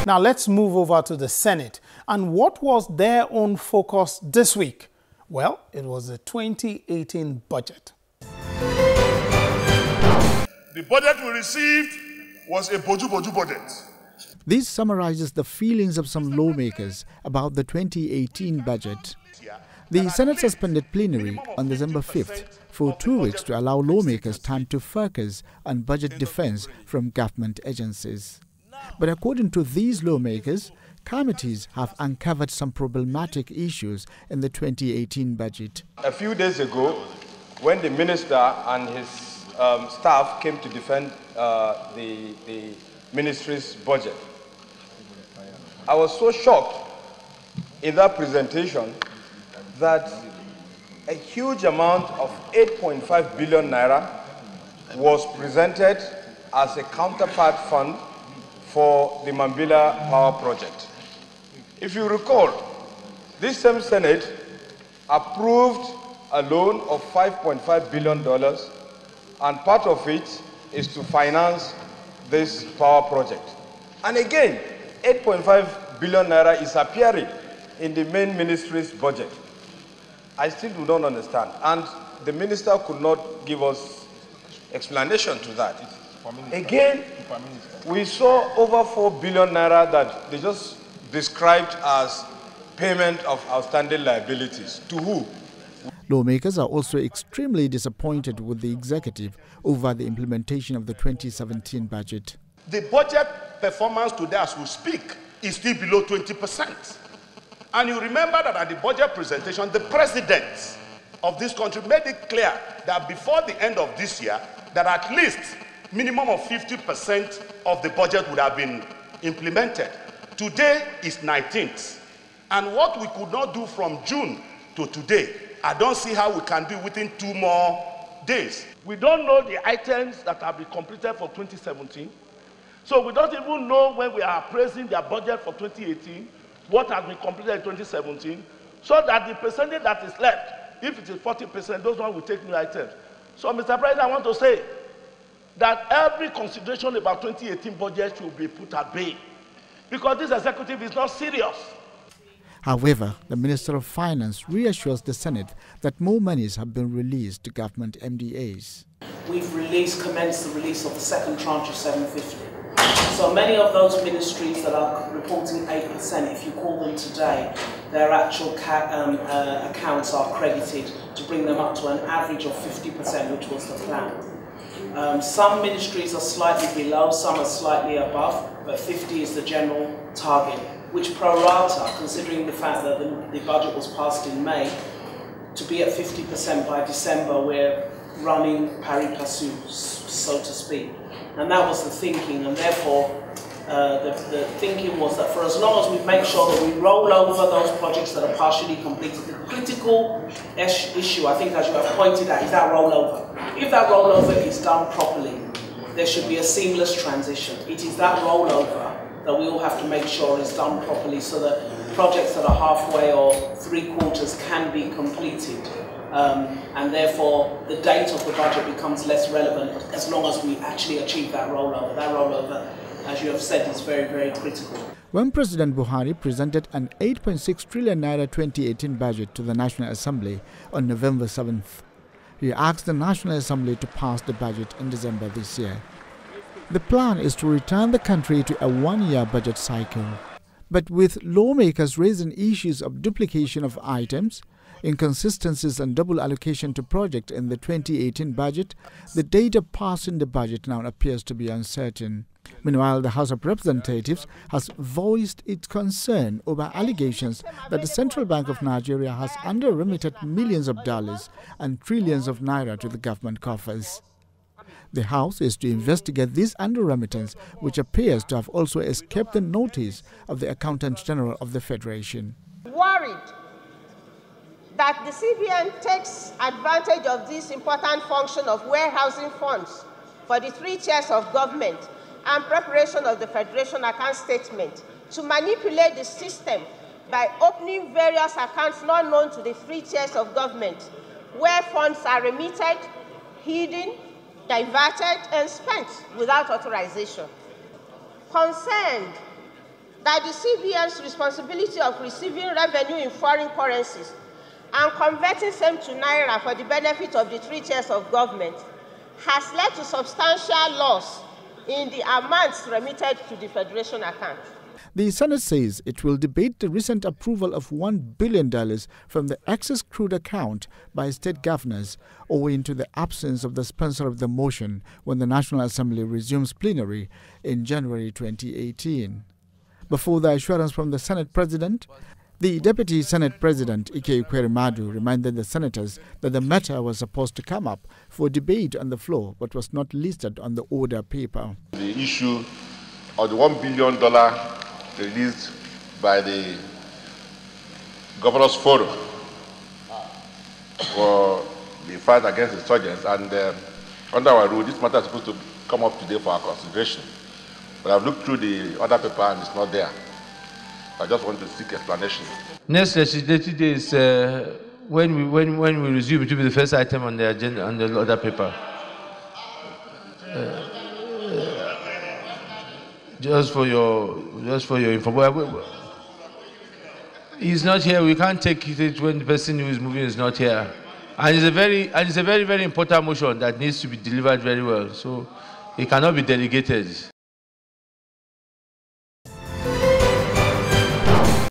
Now let's move over to the Senate. And what was their own focus this week? Well, it was the 2018 budget. The budget we received was a boju-boju budget. This summarizes the feelings of some lawmakers about the 2018 budget. The Senate suspended plenary on December 5th for 2 weeks to allow lawmakers time to focus on budget defense from government agencies. But according to these lawmakers, committees have uncovered some problematic issues in the 2018 budget. A few days ago, when the minister and his staff came to defend the ministry's budget, I was so shocked in that presentation that a huge amount of 8.5 billion naira was presented as a counterpart fund for the Mambila Power Project. If you recall, this same Senate approved a loan of $5.5 billion, and part of it is to finance this power project. And again, 8.5 billion naira is appearing in the main ministry's budget. I still do not understand, and the minister could not give us explanation to that. Again, we saw over 4 billion naira that they just described as payment of outstanding liabilities. To who? Lawmakers are also extremely disappointed with the executive over the implementation of the 2017 budget. The budget performance today as we speak is still below 20%. And you remember that at the budget presentation, the president of this country made it clear that before the end of this year, that at least minimum of 50% of the budget would have been implemented. Today is 19th. And what we could not do from June to today, I don't see how we can do within 2 more days. We don't know the items that have been completed for 2017. So we don't even know when we are appraising their budget for 2018, what has been completed in 2017, so that the percentage that is left, if it is 40%, those ones will take new items. So, Mr. President, I want to say that every consideration about 2018 budget should be put at bay, because this executive is not serious. However, the Minister of Finance reassures the Senate that more monies have been released to government MDAs. We've commenced the release of the second tranche of 750. So many of those ministries that are reporting 8%, if you call them today, their actual accounts are credited to bring them up to an average of 50%, which was the plan. Some ministries are slightly below, some are slightly above, but 50 is the general target, which pro rata, considering the fact that the budget was passed in May, to be at 50% by December, we're running pari passu, so to speak. And that was the thinking, and therefore the thinking was that for as long as we make sure that we roll over those projects that are partially completed, the critical issue, I think, as you have pointed out, is that rollover. If that rollover is done properly, there should be a seamless transition. It is that rollover that we all have to make sure is done properly, so that projects that are halfway or 3/4 can be completed. And therefore the date of the budget becomes less relevant as long as we actually achieve that rollover. That rollover, as you have said, is very, very critical. When President Buhari presented an 8.6 trillion naira 2018 budget to the National Assembly on November 7th, he asked the National Assembly to pass the budget in December this year. The plan is to return the country to a 1-year budget cycle. But with lawmakers raising issues of duplication of items, inconsistencies and double allocation to projects in the 2018 budget, the date of passing the budget now appears to be uncertain. Meanwhile, the House of Representatives has voiced its concern over allegations that the Central Bank of Nigeria has under-remitted millions of dollars and trillions of naira to the government coffers. The House is to investigate this under-remittance, which appears to have also escaped the notice of the Accountant General of the Federation. Worried that the CBN takes advantage of this important function of warehousing funds for the 3 tiers of government and preparation of the Federation account statement to manipulate the system by opening various accounts not known to the 3 tiers of government, where funds are remitted, hidden, diverted, and spent without authorization. Concerned that the CBN's responsibility of receiving revenue in foreign currencies and converting them to naira for the benefit of the three tiers of government has led to substantial loss in the amounts remitted to the Federation account. The Senate says it will debate the recent approval of $1 billion from the excess crude account by state governors, owing to the absence of the sponsor of the motion when the National Assembly resumes plenary in January 2018. Before the assurance from the Senate President, the Deputy Senate President, Ike Ekweremadu, reminded the senators that the matter was supposed to come up for debate on the floor but was not listed on the order paper. The issue of the $1 billion released by the Governors Forum for the fight against insurgents, and under our rule, this matter is supposed to come up today for our consideration. But I've looked through the other paper and it's not there. I just want to seek explanation. Next legislative day is when we resume. It will be the first item on the agenda on the other paper. Just for your information. He's not here. We can't take it when the person who is moving is not here. And it's a very important motion that needs to be delivered very well. So it cannot be delegated.